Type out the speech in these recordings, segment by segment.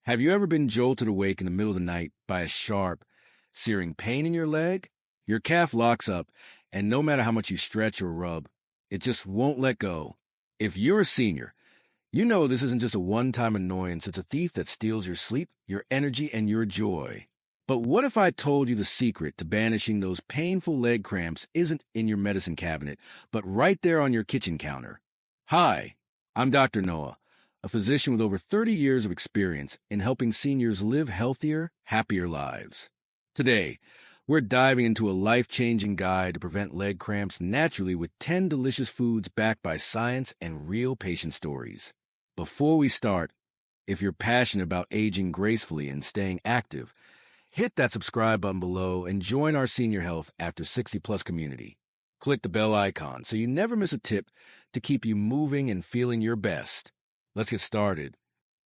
Have you ever been jolted awake in the middle of the night by a sharp, searing pain in your leg? Your calf locks up, and no matter how much you stretch or rub, it just won't let go. If you're a senior, you know this isn't just a one-time annoyance, it's a thief that steals your sleep, your energy, and your joy. But what if I told you the secret to banishing those painful leg cramps isn't in your medicine cabinet, but right there on your kitchen counter? Hi, I'm Dr. Noah, a physician with over 30 years of experience in helping seniors live healthier, happier lives. Today, we're diving into a life-changing guide to prevent leg cramps naturally with 10 delicious foods backed by science and real patient stories. Before we start, if you're passionate about aging gracefully and staying active, hit that subscribe button below and join our Senior Health After 60 Plus community. Click the bell icon so you never miss a tip to keep you moving and feeling your best. Let's get started.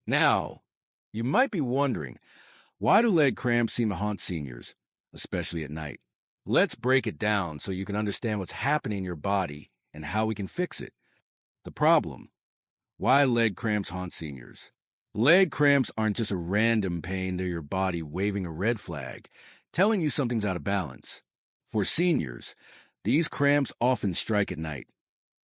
Now, you might be wondering, why do leg cramps seem to haunt seniors, especially at night? Let's break it down so you can understand what's happening in your body and how we can fix it. The problem: why leg cramps haunt seniors. Leg cramps aren't just a random pain, they're your body waving a red flag, telling you something's out of balance. For seniors, these cramps often strike at night,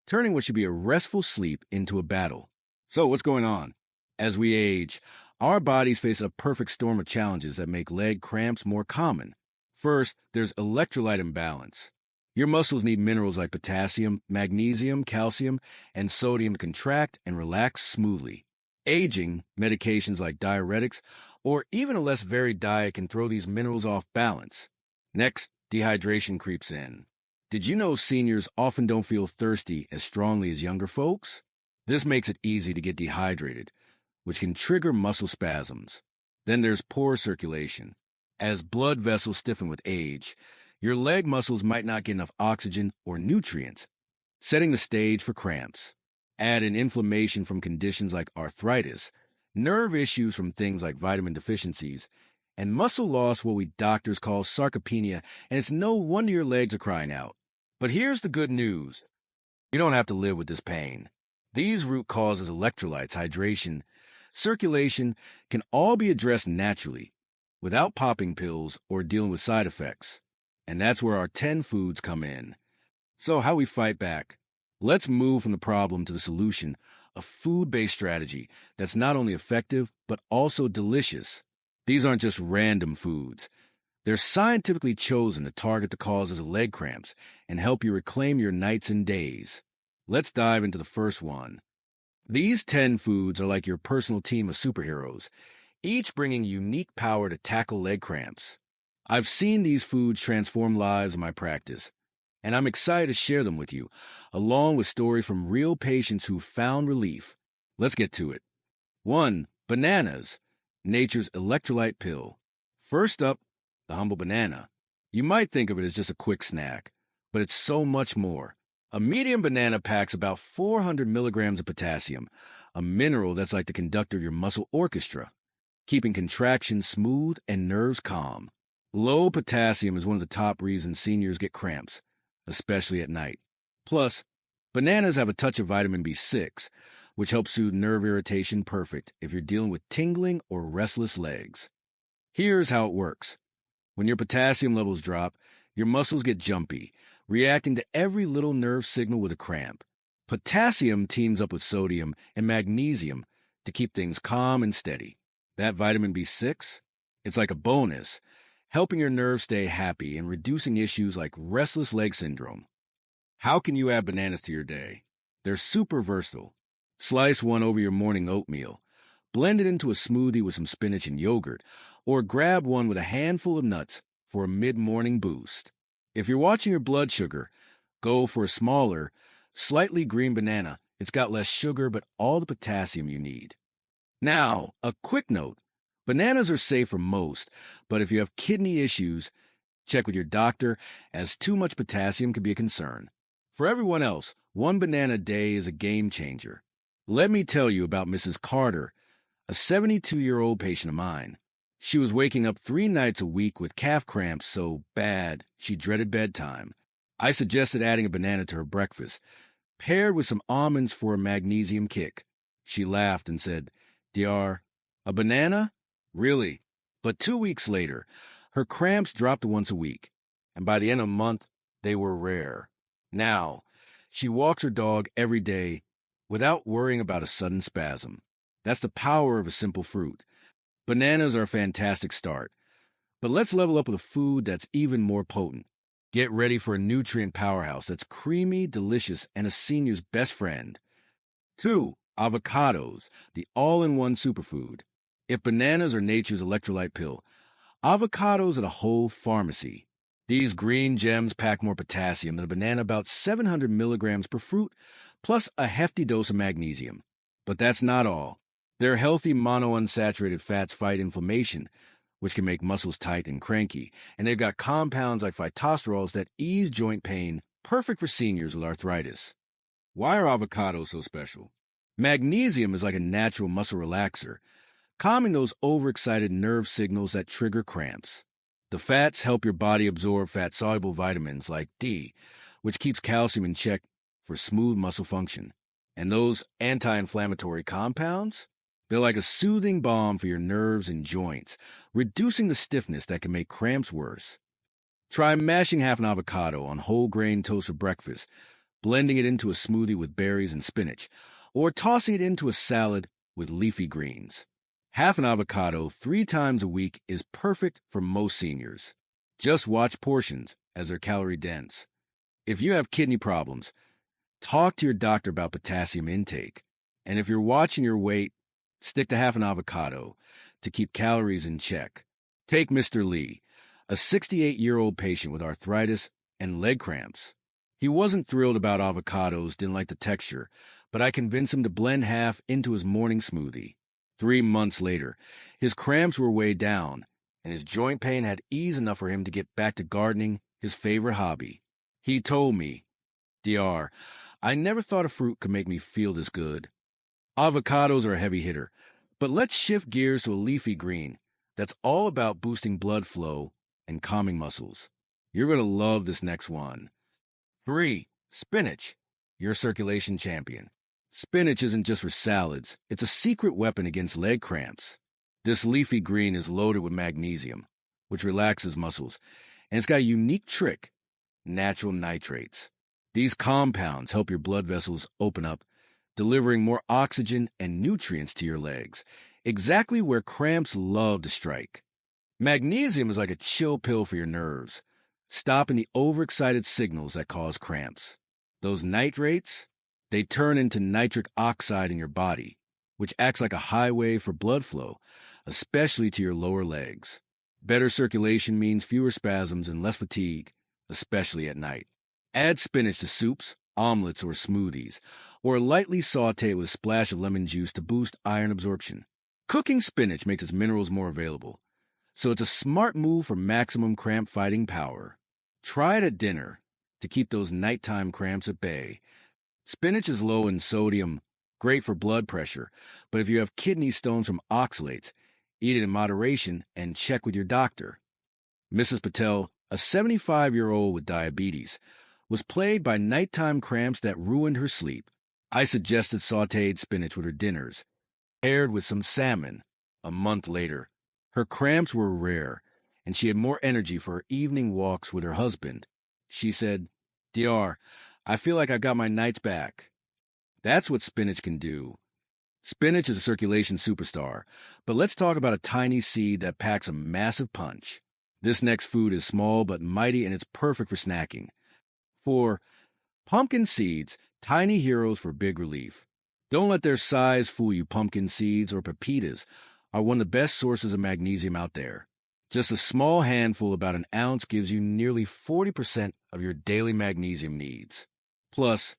turning what should be a restful sleep into a battle. So what's going on? As we age, our bodies face a perfect storm of challenges that make leg cramps more common. First, there's electrolyte imbalance. Your muscles need minerals like potassium, magnesium, calcium, and sodium to contract and relax smoothly. Aging, medications like diuretics, or even a less varied diet can throw these minerals off balance. Next, dehydration creeps in. Did you know seniors often don't feel thirsty as strongly as younger folks? This makes it easy to get dehydrated, which can trigger muscle spasms. Then there's poor circulation. As blood vessels stiffen with age, your leg muscles might not get enough oxygen or nutrients, setting the stage for cramps. Add in inflammation from conditions like arthritis, nerve issues from things like vitamin deficiencies, and muscle loss, what we doctors call sarcopenia, and it's no wonder your legs are crying out. But here's the good news. You don't have to live with this pain. These root causes, electrolytes, hydration, circulation, can all be addressed naturally, without popping pills or dealing with side effects. And that's where our 10 foods come in. So how we fight back? Let's move from the problem to the solution, a food-based strategy that's not only effective, but also delicious. These aren't just random foods. They're scientifically chosen to target the causes of leg cramps and help you reclaim your nights and days. Let's dive into the first one. These 10 foods are like your personal team of superheroes, each bringing unique power to tackle leg cramps. I've seen these foods transform lives in my practice, and I'm excited to share them with you, along with stories from real patients who found relief. Let's get to it. 1. Bananas, nature's electrolyte pill. First up, the humble banana. You might think of it as just a quick snack, but it's so much more. A medium banana packs about 400 milligrams of potassium, a mineral that's like the conductor of your muscle orchestra, keeping contractions smooth and nerves calm. Low potassium is one of the top reasons seniors get cramps, especially at night. Plus, bananas have a touch of vitamin B6, which helps soothe nerve irritation, perfect if you're dealing with tingling or restless legs. Here's how it works. When your potassium levels drop, your muscles get jumpy, reacting to every little nerve signal with a cramp. Potassium teams up with sodium and magnesium to keep things calm and steady. That vitamin B6, it's like a bonus, helping your nerves stay happy and reducing issues like restless leg syndrome. How can you add bananas to your day? They're super versatile. Slice one over your morning oatmeal, blend it into a smoothie with some spinach and yogurt, or grab one with a handful of nuts for a mid-morning boost. If you're watching your blood sugar, go for a smaller, slightly green banana. It's got less sugar but all the potassium you need. Now, a quick note. Bananas are safe for most, but if you have kidney issues, check with your doctor, as too much potassium can be a concern. For everyone else, one banana a day is a game changer. Let me tell you about Mrs. Carter, a 72-year-old patient of mine. She was waking up 3 nights a week with calf cramps so bad she dreaded bedtime. I suggested adding a banana to her breakfast, paired with some almonds for a magnesium kick. She laughed and said, "Dr. A banana? Really? But 2 weeks later, her cramps dropped to once a week, and by the end of the month, they were rare. Now, she walks her dog every day without worrying about a sudden spasm. That's the power of a simple fruit. Bananas are a fantastic start, but let's level up with a food that's even more potent. Get ready for a nutrient powerhouse that's creamy, delicious, and a senior's best friend. 2. Avocados, the all-in-one superfood. If bananas are nature's electrolyte pill, avocados are the whole pharmacy. These green gems pack more potassium than a banana, about 700 milligrams per fruit, plus a hefty dose of magnesium. But that's not all. Their healthy monounsaturated fats fight inflammation, which can make muscles tight and cranky, and they've got compounds like phytosterols that ease joint pain, perfect for seniors with arthritis. Why are avocados so special? Magnesium is like a natural muscle relaxer, calming those overexcited nerve signals that trigger cramps. The fats help your body absorb fat-soluble vitamins like D, which keeps calcium in check for smooth muscle function. And those anti-inflammatory compounds? They're like a soothing balm for your nerves and joints, reducing the stiffness that can make cramps worse. Try mashing half an avocado on whole grain toast for breakfast, blending it into a smoothie with berries and spinach, or tossing it into a salad with leafy greens. Half an avocado 3 times a week is perfect for most seniors. Just watch portions, as they're calorie dense. If you have kidney problems, talk to your doctor about potassium intake. And if you're watching your weight, stick to half an avocado to keep calories in check. Take Mr. Lee, a 68-year-old patient with arthritis and leg cramps. He wasn't thrilled about avocados, didn't like the texture, but I convinced him to blend half into his morning smoothie. 3 months later, his cramps were way down, and his joint pain had eased enough for him to get back to gardening, his favorite hobby. He told me, "Dr. I never thought a fruit could make me feel this good." Avocados are a heavy hitter, but let's shift gears to a leafy green that's all about boosting blood flow and calming muscles. You're going to love this next one. 3. Spinach, your circulation champion. Spinach isn't just for salads, it's a secret weapon against leg cramps. This leafy green is loaded with magnesium, which relaxes muscles, and it's got a unique trick: natural nitrates. These compounds help your blood vessels open up, delivering more oxygen and nutrients to your legs, exactly where cramps love to strike. Magnesium is like a chill pill for your nerves, stopping the overexcited signals that cause cramps. Those nitrates, they turn into nitric oxide in your body, which acts like a highway for blood flow, especially to your lower legs. Better circulation means fewer spasms and less fatigue, especially at night. Add spinach to soups, omelets, or smoothies, or lightly saute it with a splash of lemon juice to boost iron absorption. Cooking spinach makes its minerals more available, so it's a smart move for maximum cramp-fighting power. Try it at dinner to keep those nighttime cramps at bay. Spinach is low in sodium, great for blood pressure, but if you have kidney stones from oxalates, eat it in moderation and check with your doctor. Mrs. Patel, a 75-year-old with diabetes, was plagued by nighttime cramps that ruined her sleep. I suggested sautéed spinach with her dinners, paired with some salmon. A month later, her cramps were rare, and she had more energy for her evening walks with her husband. She said, "Dr. I feel like I got my nights back." That's what spinach can do. Spinach is a circulation superstar, but let's talk about a tiny seed that packs a massive punch. This next food is small but mighty, and it's perfect for snacking. 4. Pumpkin seeds, tiny heroes for big relief. Don't let their size fool you. Pumpkin seeds or pepitas are one of the best sources of magnesium out there. Just a small handful, about an ounce, gives you nearly 40% of your daily magnesium needs. Plus,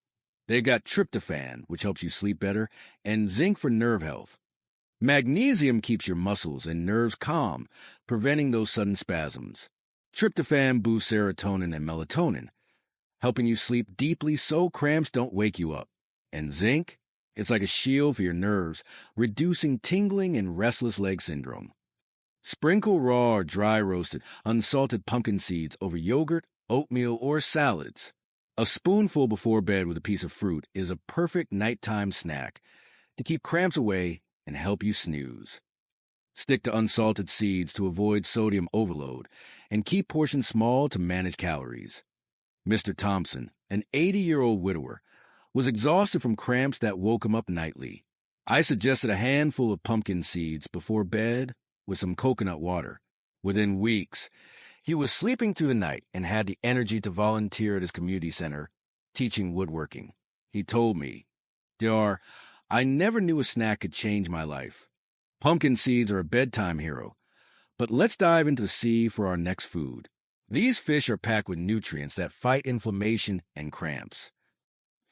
they've got tryptophan, which helps you sleep better, and zinc for nerve health. Magnesium keeps your muscles and nerves calm, preventing those sudden spasms. Tryptophan boosts serotonin and melatonin, helping you sleep deeply so cramps don't wake you up. And zinc? It's like a shield for your nerves, reducing tingling and restless leg syndrome. Sprinkle raw or dry roasted, unsalted pumpkin seeds over yogurt, oatmeal, or salads. A spoonful before bed with a piece of fruit is a perfect nighttime snack to keep cramps away and help you snooze. Stick to unsalted seeds to avoid sodium overload, and keep portions small to manage calories. Mr. Thompson, an 80-year-old widower, was exhausted from cramps that woke him up nightly. I suggested a handful of pumpkin seeds before bed with some coconut water. Within weeks, he was sleeping through the night and had the energy to volunteer at his community center, teaching woodworking. He told me, "Dar, I never knew a snack could change my life. Pumpkin seeds are a bedtime hero, but let's dive into the sea for our next food." These fish are packed with nutrients that fight inflammation and cramps.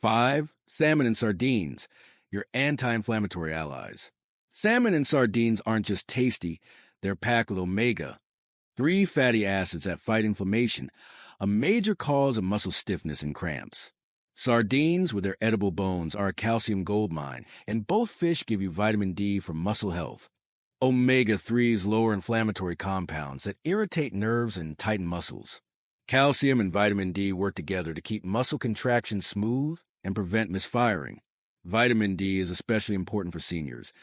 5. Salmon and sardines, your anti-inflammatory allies. Salmon and sardines aren't just tasty, they're packed with omega-3 fatty acids that fight inflammation, a major cause of muscle stiffness and cramps. Sardines, with their edible bones, are a calcium goldmine, and both fish give you vitamin D for muscle health. Omega-3s lower inflammatory compounds that irritate nerves and tighten muscles. Calcium and vitamin D work together to keep muscle contraction smooth and prevent misfiring. Vitamin D is especially important for seniors,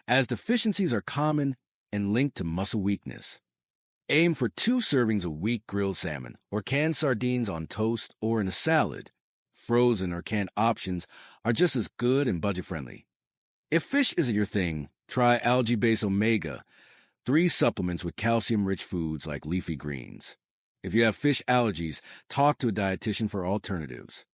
as deficiencies are common and linked to muscle weakness. Aim for 2 servings of weak grilled salmon or canned sardines on toast or in a salad. Frozen or canned options are just as good and budget-friendly. If fish isn't your thing, try algae-based omega-3 supplements with calcium-rich foods like leafy greens. If you have fish allergies, talk to a dietitian for alternatives.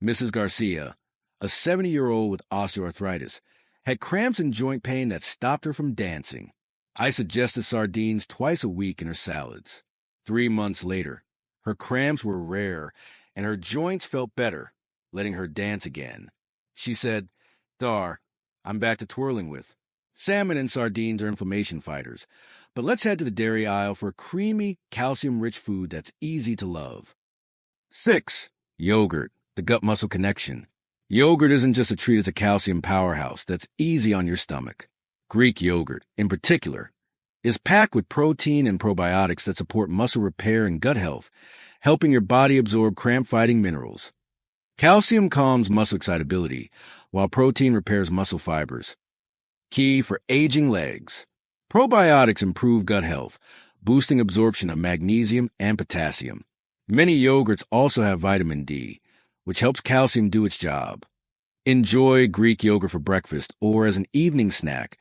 Mrs. Garcia, a 70-year-old with osteoarthritis, had cramps and joint pain that stopped her from dancing. I suggested sardines twice a week in her salads. 3 months later, her cramps were rare and her joints felt better, letting her dance again. She said, "Dar, I'm back to twirling with." Salmon and sardines are inflammation fighters, but let's head to the dairy aisle for a creamy, calcium-rich food that's easy to love. 6. Yogurt, the gut-muscle connection. Yogurt isn't just a treat, it's a calcium powerhouse that's easy on your stomach. Greek yogurt, in particular, is packed with protein and probiotics that support muscle repair and gut health, helping your body absorb cramp-fighting minerals. Calcium calms muscle excitability, while protein repairs muscle fibers. Key for aging legs. Probiotics improve gut health, boosting absorption of magnesium and potassium. Many yogurts also have vitamin D, which helps calcium do its job. Enjoy Greek yogurt for breakfast or as an evening snack,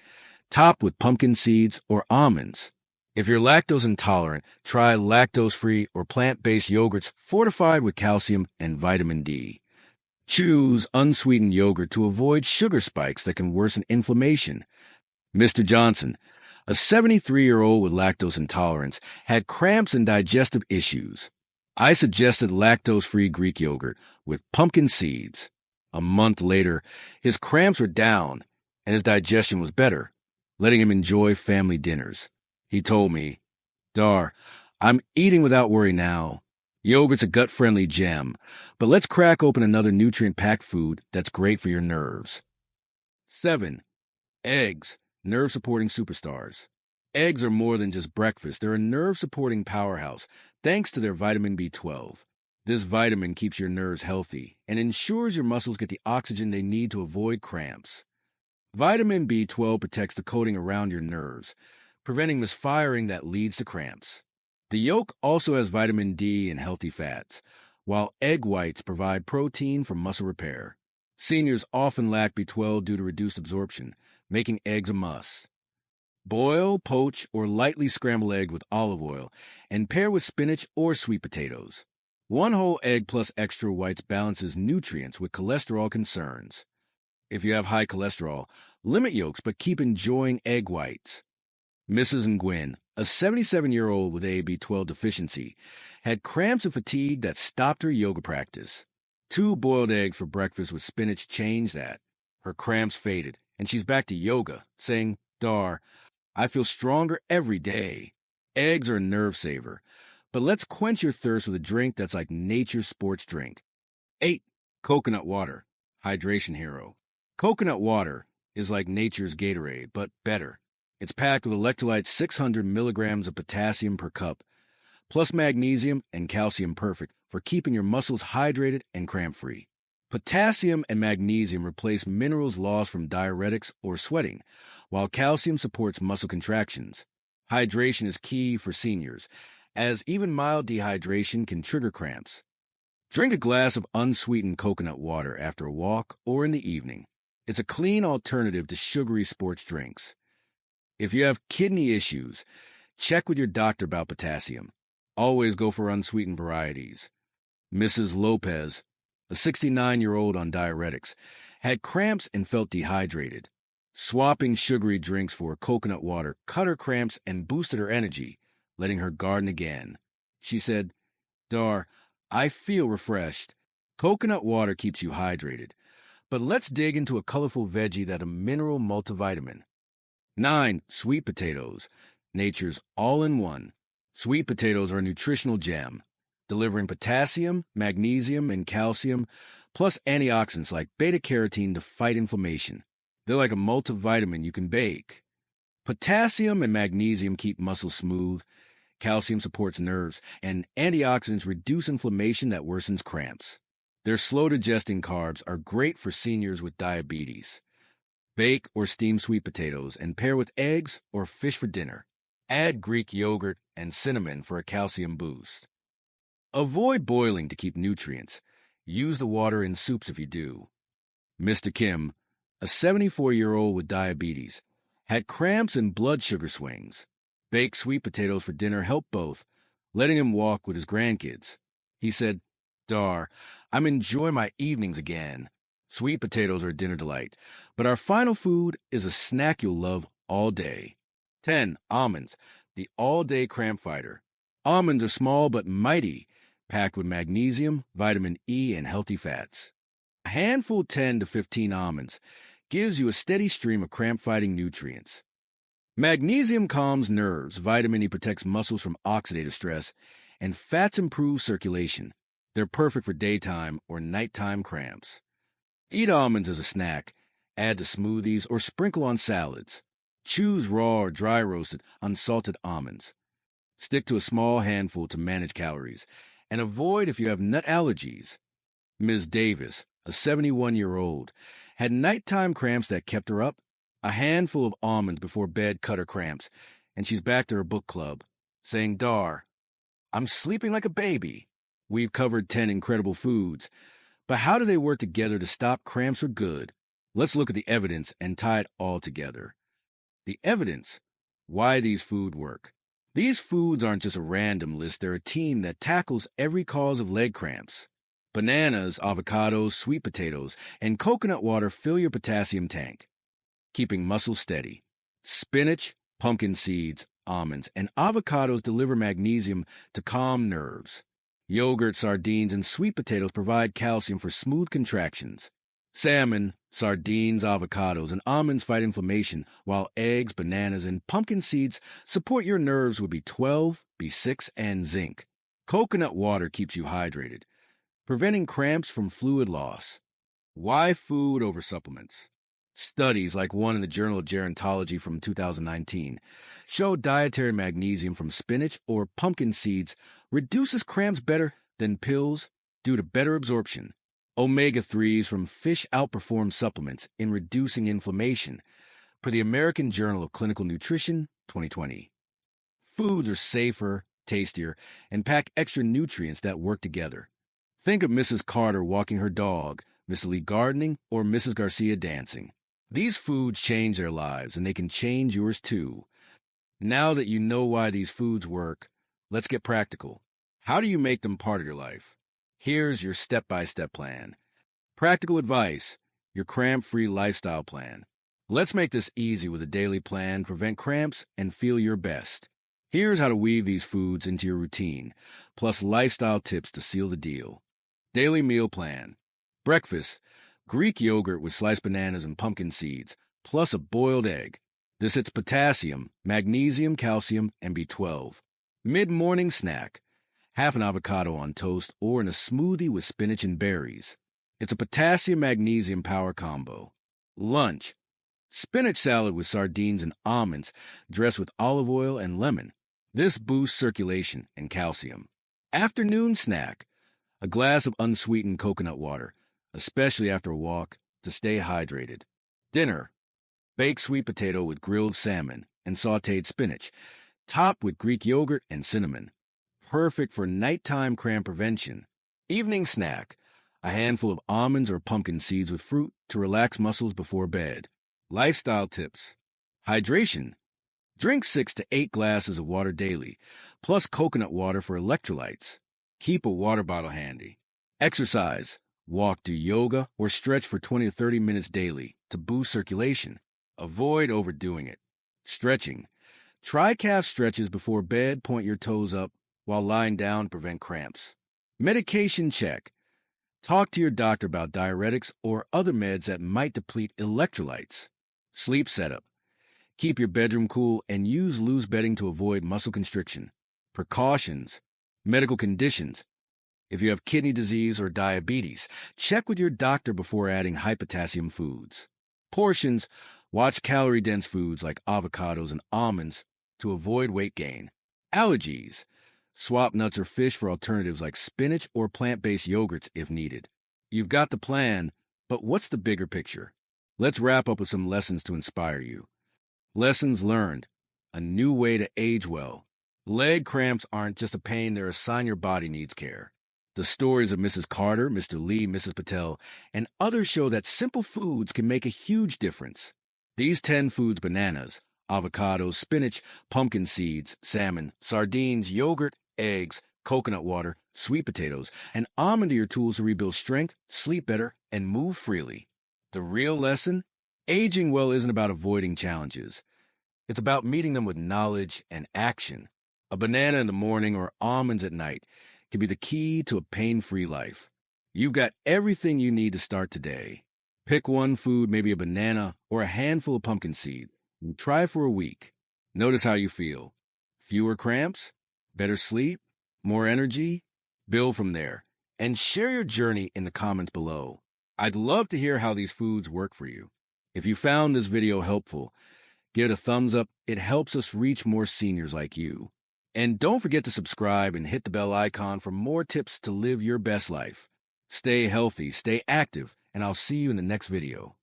topped with pumpkin seeds or almonds. If you're lactose intolerant, try lactose-free or plant-based yogurts fortified with calcium and vitamin D. Choose unsweetened yogurt to avoid sugar spikes that can worsen inflammation. Mr. Johnson, a 73-year-old with lactose intolerance, had cramps and digestive issues. I suggested lactose-free Greek yogurt with pumpkin seeds. A month later, his cramps were down and his digestion was better, letting him enjoy family dinners. He told me, "Dar, I'm eating without worry now. Yogurt's a gut-friendly gem, but let's crack open another nutrient-packed food that's great for your nerves." 7. Eggs, nerve-supporting superstars. Eggs are more than just breakfast. They're a nerve-supporting powerhouse, thanks to their vitamin B12. This vitamin keeps your nerves healthy and ensures your muscles get the oxygen they need to avoid cramps. Vitamin B12 protects the coating around your nerves, preventing misfiring that leads to cramps. The yolk also has vitamin D and healthy fats, while egg whites provide protein for muscle repair. Seniors often lack B12 due to reduced absorption, making eggs a must. Boil, poach, or lightly scramble egg with olive oil and pair with spinach or sweet potatoes. 1 whole egg plus extra whites balances nutrients with cholesterol concerns. If you have high cholesterol, limit yolks but keep enjoying egg whites. Mrs. Nguyen, a 77-year-old with a B12 deficiency, had cramps and fatigue that stopped her yoga practice. 2 boiled eggs for breakfast with spinach changed that. Her cramps faded, and she's back to yoga, saying, "Dar, I feel stronger every day." Eggs are a nerve saver, but let's quench your thirst with a drink that's like nature's sports drink. 8. Coconut water, hydration hero. Coconut water is like nature's Gatorade, but better. It's packed with electrolyte 600 milligrams of potassium per cup, plus magnesium and calcium perfect for keeping your muscles hydrated and cramp-free. Potassium and magnesium replace minerals lost from diuretics or sweating, while calcium supports muscle contractions. Hydration is key for seniors, as even mild dehydration can trigger cramps. Drink a glass of unsweetened coconut water after a walk or in the evening. It's a clean alternative to sugary sports drinks. If you have kidney issues, check with your doctor about potassium. Always go for unsweetened varieties. Mrs. Lopez, a 69-year-old on diuretics, had cramps and felt dehydrated. Swapping sugary drinks for coconut water cut her cramps and boosted her energy, letting her garden again. She said, "Dar, I feel refreshed. Coconut water keeps you hydrated. But let's dig into a colorful veggie that's a mineral multivitamin." 9. Sweet potatoes, nature's all-in-one. Sweet potatoes are a nutritional gem, delivering potassium, magnesium, and calcium, plus antioxidants like beta-carotene to fight inflammation. They're like a multivitamin you can bake. Potassium and magnesium keep muscles smooth, calcium supports nerves, and antioxidants reduce inflammation that worsens cramps. Their slow-digesting carbs are great for seniors with diabetes. Bake or steam sweet potatoes and pair with eggs or fish for dinner. Add Greek yogurt and cinnamon for a calcium boost. Avoid boiling to keep nutrients. Use the water in soups if you do. Mr. Kim, a 74-year-old with diabetes, had cramps and blood sugar swings. Baked sweet potatoes for dinner helped both, letting him walk with his grandkids. He said, "Dar, I'm enjoying my evenings again." Sweet potatoes are a dinner delight, but our final food is a snack you'll love all day. 10. Almonds, the all-day cramp fighter. Almonds are small but mighty, packed with magnesium, vitamin E, and healthy fats. A handful 10 to 15 almonds gives you a steady stream of cramp-fighting nutrients. Magnesium calms nerves, vitamin E protects muscles from oxidative stress, and fats improve circulation. They're perfect for daytime or nighttime cramps. Eat almonds as a snack, add to smoothies, or sprinkle on salads. Choose raw or dry roasted, unsalted almonds. Stick to a small handful to manage calories, and avoid if you have nut allergies. Ms. Davis, a 71-year-old, had nighttime cramps that kept her up. A handful of almonds before bed cut her cramps, and she's back to her book club, saying, "Dar, I'm sleeping like a baby." We've covered 10 incredible foods, but how do they work together to stop cramps for good? Let's look at the evidence and tie it all together. The evidence, why these foods work. These foods aren't just a random list, they're a team that tackles every cause of leg cramps. Bananas, avocados, sweet potatoes, and coconut water fill your potassium tank, keeping muscles steady. Spinach, pumpkin seeds, almonds, and avocados deliver magnesium to calm nerves. Yogurt, sardines, and sweet potatoes provide calcium for smooth contractions. Salmon, sardines, avocados, and almonds fight inflammation, while eggs, bananas, and pumpkin seeds support your nerves with B12, B6, and zinc. Coconut water keeps you hydrated, preventing cramps from fluid loss. Why food over supplements? Studies, like one in the Journal of Gerontology from 2019, show dietary magnesium from spinach or pumpkin seeds reduces cramps better than pills due to better absorption. Omega-3s from fish outperform supplements in reducing inflammation, per the American Journal of Clinical Nutrition, 2020. Foods are safer, tastier, and pack extra nutrients that work together. Think of Mrs. Carter walking her dog, Miss Lee gardening, or Mrs. Garcia dancing. These foods change their lives, and they can change yours too. Now that you know why these foods work, let's get practical. How do you make them part of your life? Here's your step-by-step plan. Practical advice, your cramp-free lifestyle plan. Let's make this easy with a daily plan, prevent cramps, and feel your best. Here's how to weave these foods into your routine, plus lifestyle tips to seal the deal. Daily meal plan. Breakfast, Greek yogurt with sliced bananas and pumpkin seeds, plus a boiled egg. This hits potassium, magnesium, calcium, and B12. Mid-morning snack, half an avocado on toast or in a smoothie with spinach and berries. It's a potassium-magnesium power combo. Lunch, spinach salad with sardines and almonds dressed with olive oil and lemon. This boosts circulation and calcium. Afternoon snack, a glass of unsweetened coconut water, especially after a walk, to stay hydrated. Dinner: baked sweet potato with grilled salmon and sautéed spinach, topped with Greek yogurt and cinnamon. Perfect for nighttime cramp prevention. Evening snack: a handful of almonds or pumpkin seeds with fruit to relax muscles before bed. Lifestyle tips: hydration: drink 6 to 8 glasses of water daily, plus coconut water for electrolytes. Keep a water bottle handy. Exercise: walk, do yoga, or stretch for 20 to 30 minutes daily to boost circulation. Avoid overdoing it. Stretching: try calf stretches before bed, point your toes up while lying down to prevent cramps. Medication check: talk to your doctor about diuretics or other meds that might deplete electrolytes. Sleep setup: keep your bedroom cool and use loose bedding to avoid muscle constriction. Precautions: medical conditions: if you have kidney disease or diabetes, check with your doctor before adding high potassium foods. Portions: watch calorie-dense foods like avocados and almonds to avoid weight gain. Allergies: swap nuts or fish for alternatives like spinach or plant-based yogurts if needed. You've got the plan, but what's the bigger picture? Let's wrap up with some lessons to inspire you. Lessons learned: a new way to age well. Leg cramps aren't just a pain, they're a sign your body needs care. The stories of Mrs. Carter, Mr. Lee, Mrs. Patel, and others show that simple foods can make a huge difference. These 10 foods: bananas, avocados, spinach, pumpkin seeds, salmon, sardines, yogurt, eggs, coconut water, sweet potatoes, and almond are your tools to rebuild strength, sleep better, and move freely. The real lesson: aging well isn't about avoiding challenges. It's about meeting them with knowledge and action. A banana in the morning or almonds at night can be the key to a pain-free life. You've got everything you need to start today. Pick one food, maybe a banana or a handful of pumpkin seed, and try for a week. Notice how you feel. Fewer cramps? Better sleep? More energy? Build from there. And share your journey in the comments below. I'd love to hear how these foods work for you. If you found this video helpful, give it a thumbs up. It helps us reach more seniors like you. And don't forget to subscribe and hit the bell icon for more tips to live your best life. Stay healthy, stay active, and I'll see you in the next video.